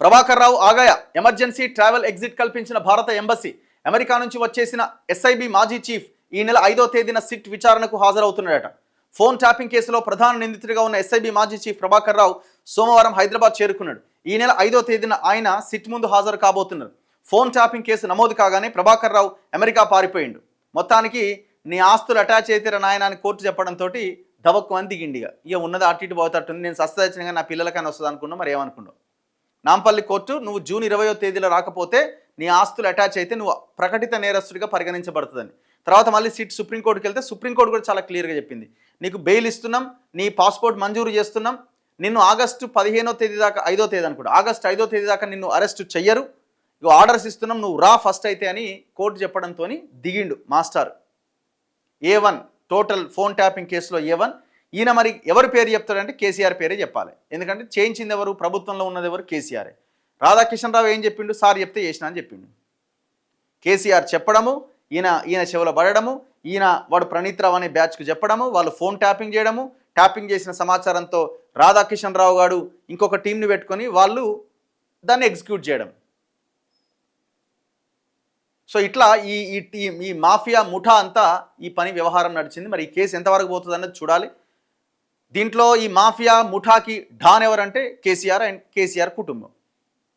Prabhakar Rao ఆగయ emergency travel exit కల్పించిన భారత embassy. America నుంచి వచ్చేసిన ఎస్ఐబి మాజీ చీఫ్ ఈ నెల 5వ తేదీన సిట్ విచారణకు హాజరవుతున్నాడట. ఫోన్ ట్యాపింగ్ కేసులో ప్రధాన నిందితుడిగా ఉన్న ఎస్ఐబి మాజీ చీఫ్ ప్రభాకర్ రావు సోమవారం హైదరాబాద్ చేరుకున్నాడు. ఈ నెల 5వ తేదీన ఆయన సిట్ ముందు హాజరు కాబోతున్నారు. ఫోన్ ట్యాపింగ్ కేసు నమోదు కాగానే ప్రభాకర్ రావు అమెరికా పారిపోయిండు. మొత్తానికి నీ ఆస్తులు అటాచ్ అయితే నాయన అని కోర్టు చెప్పడంతో దవక్కు అని దిగిండిగా. ఇక ఉన్నది అటు ఇటు పోతట్టుంది. నేను సస్తదచ్చినగా నా పిల్లలకైనా వస్తుంది అనుకున్నా, మరి ఏమనుకున్నావు. నాంపల్లి కోర్టు నువ్వు జూన్ 20వ తేదీలో రాకపోతే నీ ఆస్తులు అటాచ్ అయితే నువ్వు ప్రకటిత నేరస్తుడిగా పరిగణించబడుతుందని. తర్వాత మళ్ళీ సిట్ సుప్రీంకోర్టుకి వెళ్తే సుప్రీంకోర్టు కూడా చాలా క్లియర్గా చెప్పింది, నీకు బెయిల్ ఇస్తున్నాం, నీ పాస్పోర్ట్ మంజూరు చేస్తున్నాం, నిన్ను ఆగస్టు 15వ తేదీ దాకా 5వ తేదీ అనుకుంటా ఆగస్టు 5వ తేదీ దాకా నిన్ను అరెస్ట్ చెయ్యరు, ఇక ఆర్డర్స్ ఇస్తున్నాం, నువ్వు రా ఫస్ట్ అయితే అని కోర్టు చెప్పడంతో దిగిండు master. A1 total phone tapping కేసులో A1. ఈయన మరి ఎవరి పేరు చెప్తాడంటే కేసీఆర్ పేరే చెప్పాలి. ఎందుకంటే చేయించింది ఎవరు, ప్రభుత్వంలో ఉన్నది ఎవరు, కేసీఆర్. రాధాకిషన్ రావు ఏం చెప్పిండు, సార్ చెప్తే చేసిన అని చెప్పిండు. కేసీఆర్ చెప్పడము, ఈయన చెవులో పడడము, వాడు ప్రణీత్ రావు అనే బ్యాచ్కు చెప్పడము, వాళ్ళు ఫోన్ ట్యాపింగ్ చేయడము, ట్యాపింగ్ చేసిన సమాచారంతో రాధాకిషన్ రావు గారు ఇంకొక టీంని పెట్టుకొని వాళ్ళు దాన్ని ఎగ్జిక్యూట్ చేయడం. సో ఇట్లా ఈ మాఫియా ముఠా అంతా ఈ పని వ్యవహారం నడిచింది. మరి ఈ కేసు ఎంతవరకు పోతుంది అన్నది చూడాలి. దీంట్లో ఈ మాఫియా ముఠాకి డాన్ ఎవరంటే కేసీఆర్ అండ్ కేసీఆర్ కుటుంబం.